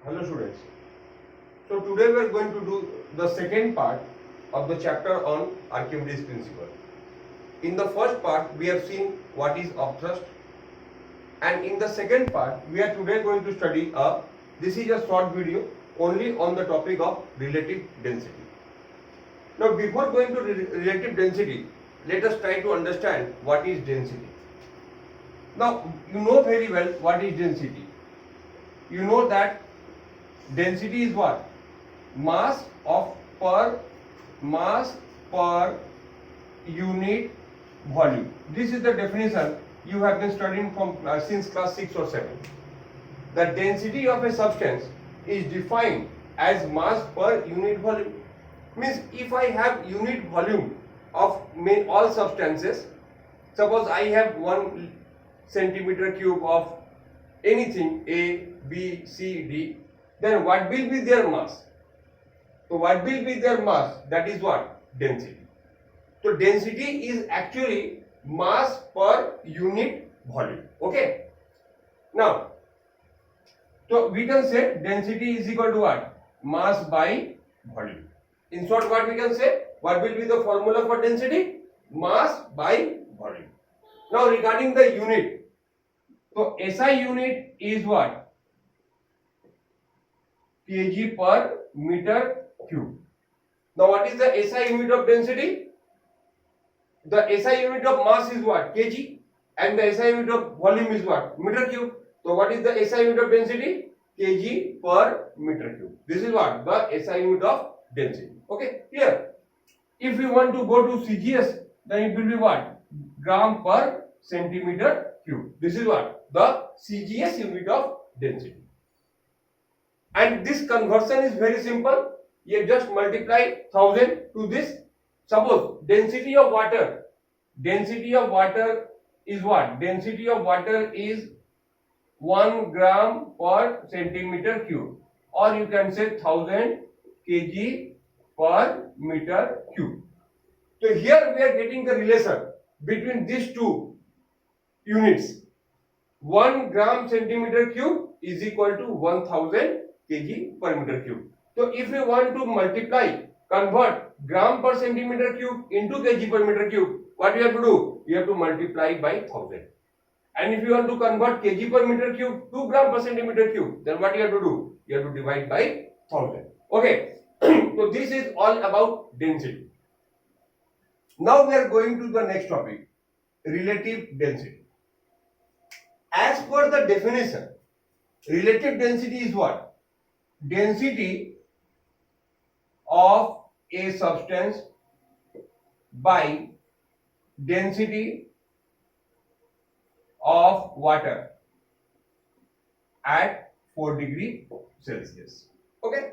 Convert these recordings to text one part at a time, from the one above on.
Hello students. So today we are going to do the second part of the chapter on Archimedes principle. In the first part we have seen what is upthrust, and in the second part we are today going to study this is a short video only on the topic of relative density. Now before going to relative density, let us try to understand what is density. Now you know very well what is density. You know that density is what? Mass per unit volume. This is the definition you have been studying from since class 6 or 7. The density of a substance is defined as mass per unit volume. Means if I have unit volume of all substances, suppose I have 1 centimeter cube of anything A, B, C, D, then what will be their mass? So what will be their mass? That is what? Density. So density is actually mass per unit volume. Okay. Now, so we can say density is equal to what? Mass by volume. In short, what we can say? What will be the formula for density? Mass by volume. Now regarding the unit, so SI unit is what? kg per meter cube. Now what is the SI unit of density? The SI unit of mass is what? kg, and the SI unit of volume is what? Meter cube. So what is the SI unit of density? kg per meter cube. This is what? The SI unit of density. Okay, here. If we want to go to CGS, then it will be what? Gram per centimeter cube. This is what? The CGS unit of density. And this conversion is very simple. You just multiply 1000 to this. Suppose density of water is what? Density of water is 1 gram per centimeter cube, or you can say 1000 kg per meter cube. So here we are getting the relation between these two units. 1 gram centimeter cube is equal to 1000 kg per meter cube. So if you want to multiply, convert gram per centimeter cube into kg per meter cube, what you have to do? You have to multiply by 1000. And if you want to convert kg per meter cube to gram per centimeter cube, then what you have to do? You have to divide by 1000. Okay. So this is all about density. Now we are going to the next topic, relative density. As per the definition, relative density is what? Density of a substance by density of water at 4 degrees Celsius. Okay.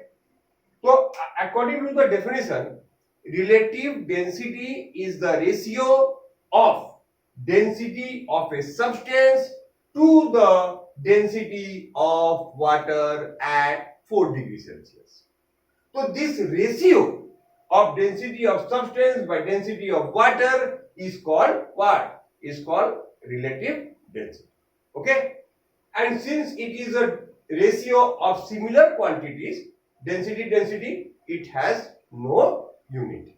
So according to the definition, relative density is the ratio of density of a substance to the density of water at 4 degrees Celsius. So this ratio of density of substance by density of water is called what? Is called relative density. Okay? And since it is a ratio of similar quantities, density, it has no unit.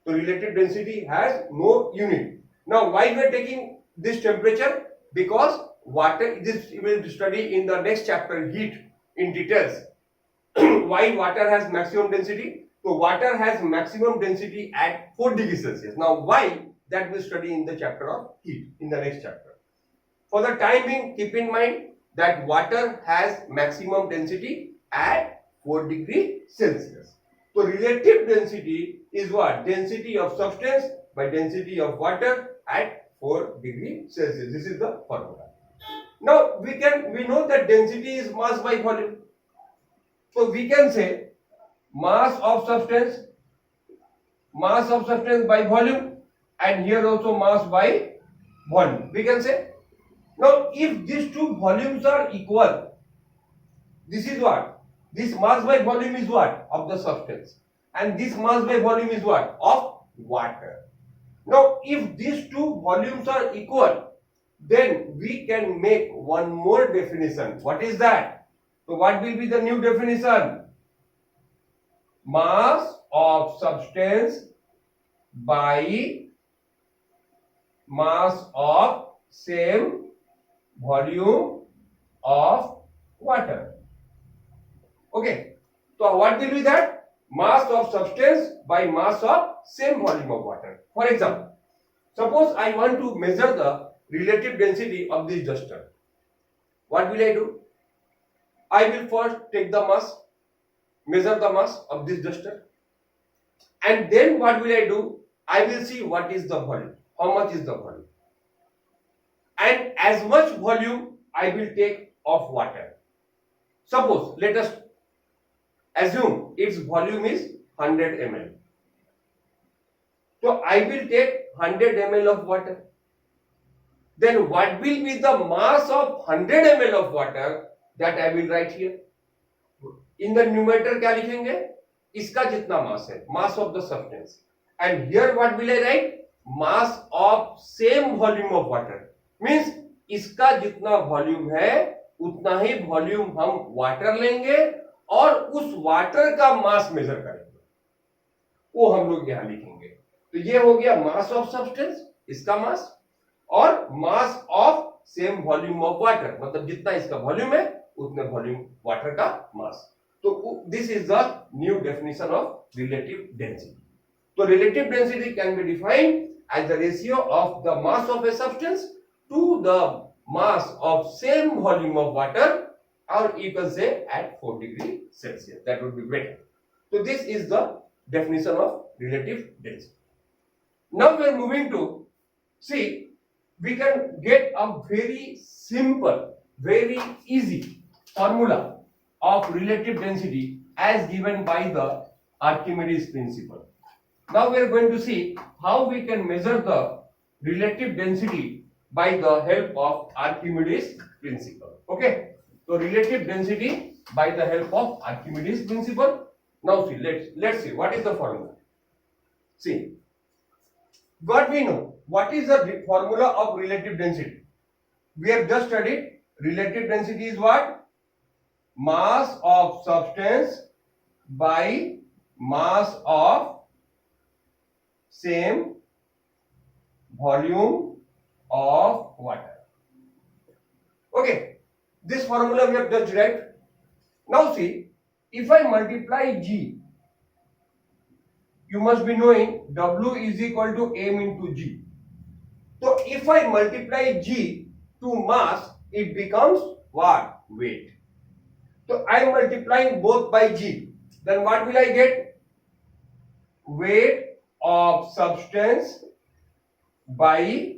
So relative density has no unit. Now why we are taking this temperature? Because water, this we will study in the next chapter, heat, in details. Why water has maximum density? So water has maximum density at 4 degrees Celsius. Now why? That we will study in the chapter of heat, in the next chapter. For the time being, keep in mind that water has maximum density at 4 degrees Celsius. So relative density is what? Density of substance by density of water at 4 degrees Celsius. This is the formula. Now we know that density is mass by volume. So we can say mass of substance by volume, and here also mass by volume. We can say. Now if these two volumes are equal, this is what? This mass by volume is what? Of the substance. And this mass by volume is what? Of water. Now if these two volumes are equal, then we can make one more definition. What is that? So what will be the new definition? Mass of substance by mass of same volume of water. Okay. So what will be that? Mass of substance by mass of same volume of water. For example, suppose I want to measure the relative density of this duster. What will I do? I will first take the mass, measure the mass of this duster, and then what will I do? I will see what is the volume, how much is the volume, and as much volume I will take of water. Suppose let us assume its volume is 100 ml. So I will take 100 ml of water. Then what will be the mass of 100 ml of water that I will write here? In the numerator क्या लिखेंगे? इसका जितना मास है, mass of the substance. And here what will I write? Mass of same volume of water. Means इसका जितना volume है उतना ही volume हम वाटर लेंगे और उस वाटर का मास मेजर करेंगे, वो हम लोग यहां लिखेंगे. तो ये हो गया मास ऑफ सब्सटेंस, इसका मास, और mass of same volume of water, मतलब जितना इसका वॉल्यूम है उतने वॉल्यूम वाटर का मास. तो this is the new definition of relative density. तो relative density can be defined as the ratio of the mass of a substance to the mass of same volume of water, or you can say at 4 degrees Celsius. That would be better. So this is the definition of relative density. Now we are moving to see, we can get a very simple, very easy formula of relative density as given by the Archimedes principle. Now we are going to see how we can measure the relative density by the help of Archimedes principle. Okay, so relative density by the help of Archimedes principle. Now see, let's see what is the formula. See, what we know, what is the formula of relative density? We have just studied relative density is what? Mass of substance by mass of same volume of water. Okay, this formula we have just derived. Now see, if I multiply G, you must be knowing W is equal to M into G. So if I multiply G to mass, it becomes what? Weight. So I am multiplying both by G. Then what will I get? Weight of substance by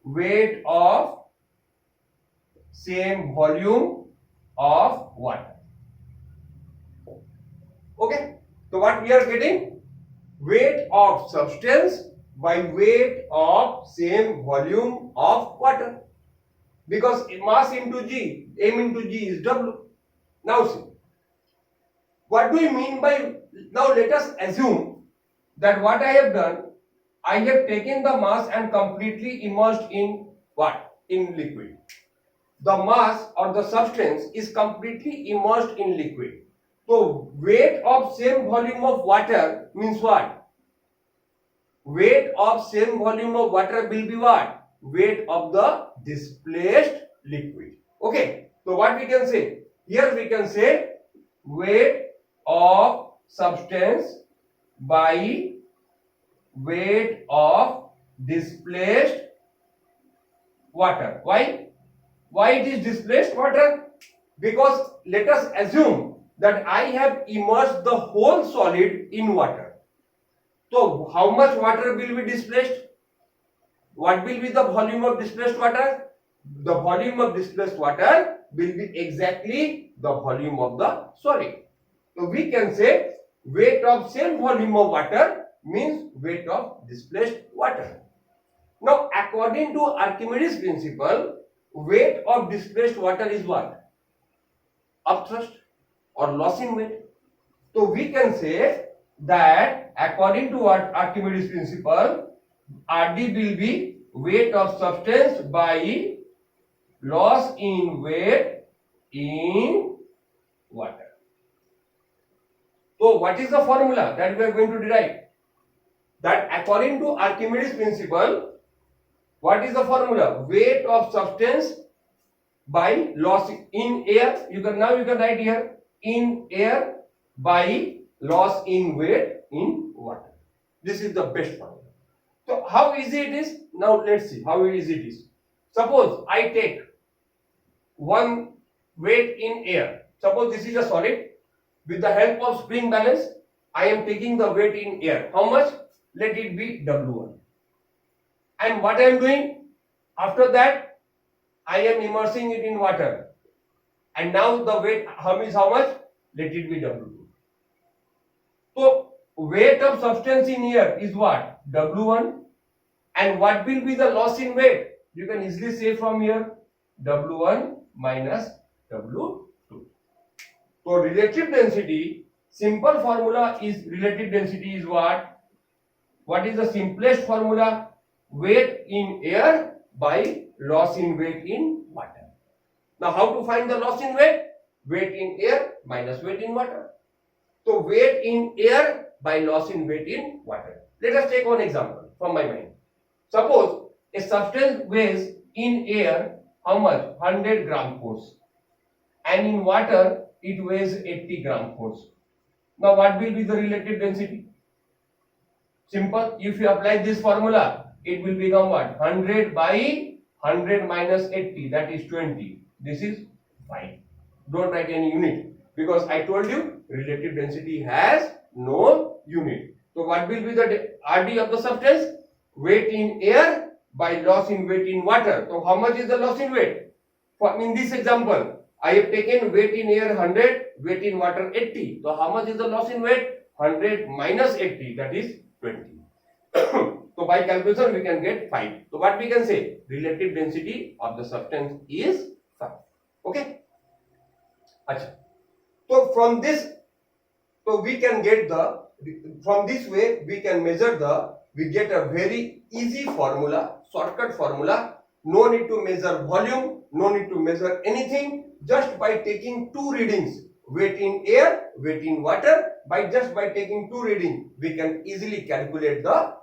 weight of same volume of water. Okay, so what we are getting? Weight of substance by weight of same volume of water, because mass into G, M into G is W. Now see, what do we mean by, now let us assume that what I have done, I have taken the mass and completely immersed in what? In liquid. The mass or the substance is completely immersed in liquid. So weight of same volume of water means what? Weight of same volume of water will be what? Weight of the displaced liquid. Okay, so what we can say? Here we can say weight of substance by weight of displaced water. Why? Why it is displaced water? Because let us assume that I have immersed the whole solid in water. So how much water will be displaced? What will be the volume of displaced water? The volume of displaced water will be exactly the volume of the solid. So we can say weight of same volume of water means weight of displaced water. Now according to Archimedes principle, weight of displaced water is what? Upthrust or loss in weight. So we can say that according to Archimedes principle, RD will be weight of substance by loss in weight in water. So what is the formula that we are going to derive? That according to Archimedes principle, what is the formula? Weight of substance by loss in air. You can write here in air by loss in weight in water. This is the best formula. So how easy it is? Now let's see how easy it is. Suppose I take one weight in air. Suppose this is a solid. With the help of spring balance, I am taking the weight in air. How much? Let it be W1. And what I am doing? After that, I am immersing it in water. And now the weight is how much? Let it be W2. So, weight of substance in air is what? W1. And what will be the loss in weight? You can easily say from here, W1 minus W2. So, relative density, simple formula is relative density is what? What is the simplest formula? Weight in air by loss in weight in water. Now how to find the loss in weight? Weight in air minus weight in water. So weight in air by loss in weight in water. Let us take one example from my mind. Suppose a substance weighs in air how much? 100 gram force. And in water it weighs 80 gram force. Now what will be the relative density? Simple. If you apply this formula, it will become what? 100 by 100 minus 80, that is 20. This is 5. Don't write any unit because I told you relative density has no unit. So what will be the RD of the substance? Weight in air by loss in weight in water. So how much is the loss in weight? In this example, I have taken weight in air 100, weight in water 80. So how much is the loss in weight? 100 minus 80, that is 20. So by calculation we can get 5. So what we can say? Relative density of the substance is 5. Okay? Achha. So from this, we can get from this way we can measure we get a very easy formula, shortcut formula. No need to measure volume, no need to measure anything. Just by taking two readings, weight in air, weight in water, by taking two readings, we can easily calculate the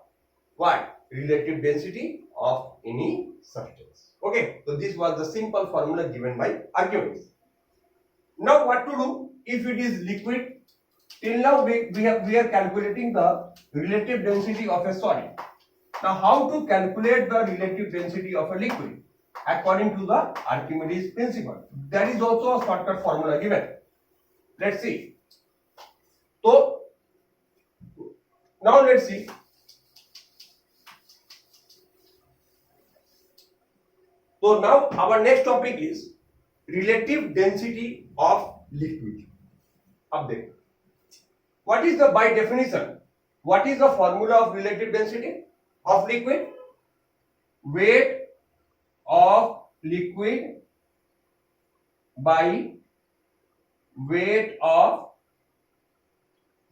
relative density of any substance. Okay, so this was the simple formula given by Archimedes. Now what to do if it is liquid? Till now we are calculating the relative density of a solid. Now how to calculate the relative density of a liquid? According to the Archimedes principle. There is also a shortcut formula given. Let's see. So now let's see. So now our next topic is relative density of liquid. Update. What is the, by definition, what is the formula of relative density of liquid? Weight of liquid by weight of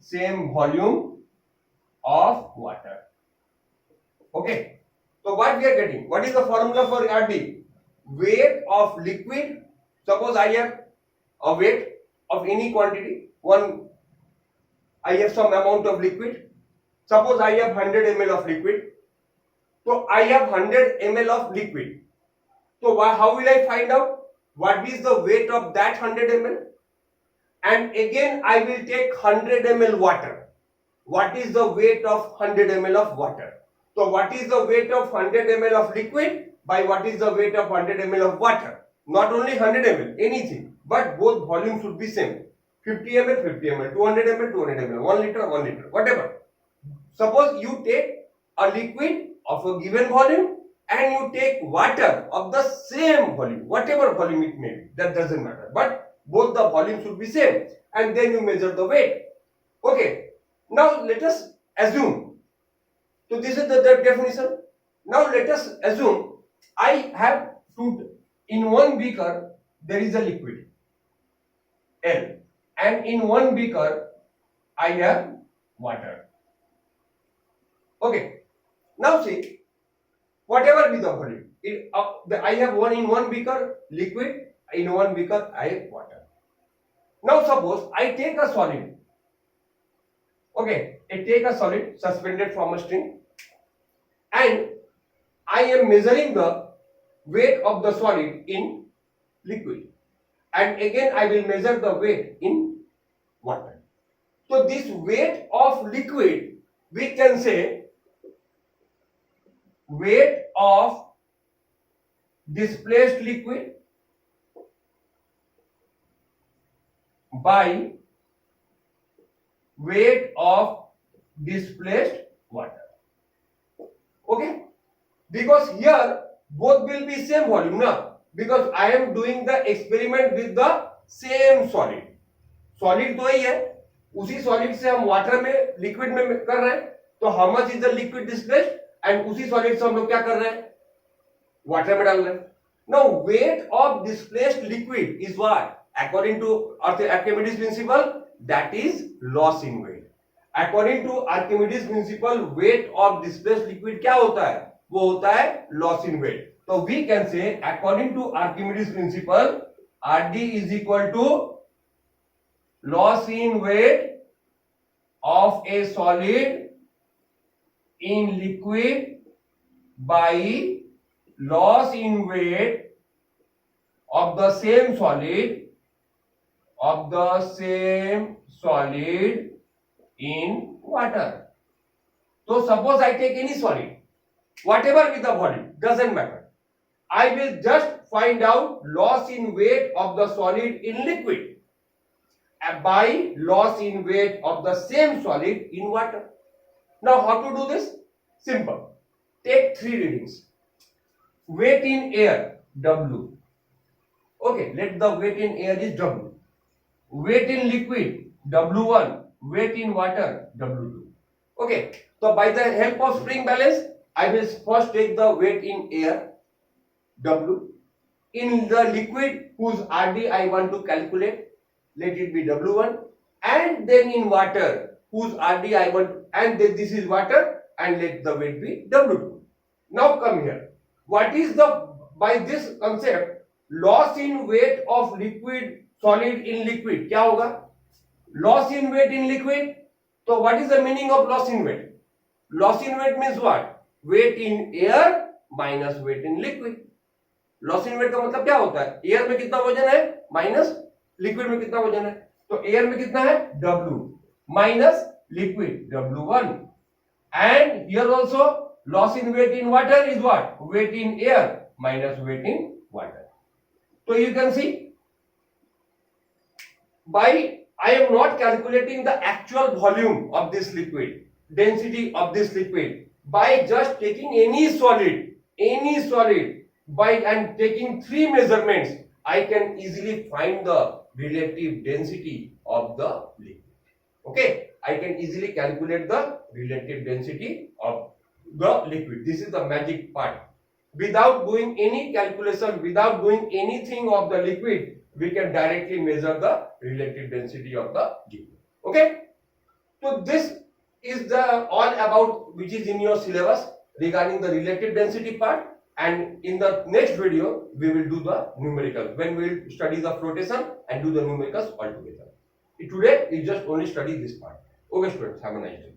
same volume of water. Okay. So what we are getting? What is the formula for RD? Weight of liquid. Suppose I have a weight of any quantity. I have some amount of liquid. Suppose I have 100 ml of liquid. So I have 100 ml of liquid. So how will I find out what is the weight of that 100 ml? And again I will take 100 ml water. What is the weight of 100 ml of water? So what is the weight of 100 ml of liquid by what is the weight of 100 ml of water? Not only 100 ml, anything, but both volumes should be same. 50 ml, 50 ml, 200 ml, 200 ml, 1 liter, 1 liter, whatever. Suppose you take a liquid of a given volume and you take water of the same volume, whatever volume it may be, that doesn't matter. But both the volumes should be same and then you measure the weight. Okay, now let us assume. So this is the definition. Now let us assume I have in one beaker there is a liquid L and in one beaker I have water. Okay. Now see, whatever be the volume, I have in one beaker liquid, in one beaker I have water. Now suppose I take a solid. Okay, I take a solid suspended from a string and I am measuring the weight of the solid in liquid, and again I will measure the weight in water. So this weight of liquid, we can say weight of displaced liquid by weight of displaced water. Okay, because here both will be same volume now, because I am doing the experiment with the same solid. Solid तो ही है, उसी solid से हम water में liquid में कर रहे हैं, तो how much is the liquid displaced, and उसी सॉलिड से हम लोग क्या कर रहे हैं, वाटर में डाल रहे हैं. Now weight of displaced liquid is what, according to Archimedes principle, that is loss in weight. According to Archimedes principle, weight of displaced liquid क्या होता है, वो होता है लॉस इन वेट. तो we can say according to Archimedes principle, Rd is equal to loss in weight of a solid in liquid by loss in weight of the same solid in water. So suppose I take any solid, whatever with the volume, doesn't matter. I will just find out loss in weight of the solid in liquid by loss in weight of the same solid in water. Now how to do this? Simple. Take 3 readings. Weight in air, W. Okay, let the weight in air is W. Weight in liquid, W1. Weight in water, W2. Okay, so by the help of spring balance, I will first take the weight in air, W. In the liquid whose Rd I want to calculate, let it be W1, and then in water whose Rd I want, and then this is water, and let the weight be W2. Now come here. What is the, by this concept, loss in weight of liquid, solid in liquid, क्या होगा? Loss in weight in liquid. So what is the meaning of loss in weight? Loss in weight means what? Weight in air minus weight in liquid. Loss in weight का मतलब क्या होता है, air में कितना वजन है माइनस लिक्विड में कितना वजन है, तो एयर में कितना है W minus liquid W1, and here also loss in weight in water is what, weight in air minus weight in water. तो you can see by I am not calculating the actual volume of this liquid, density of this liquid, by just taking any solid by and taking 3 measurements, I can easily find the relative density of the liquid. Okay, I can easily calculate the relative density of the liquid. This is the magic part. Without doing any calculation, without doing anything of the liquid, we can directly measure the relative density of the liquid. Okay, so this is the all about which is in your syllabus regarding the relative density part. And in the next video, we will do the numericals, when we will study the flotation and do the numericals altogether. Today, we just only study this part. Okay, students, have a nice day.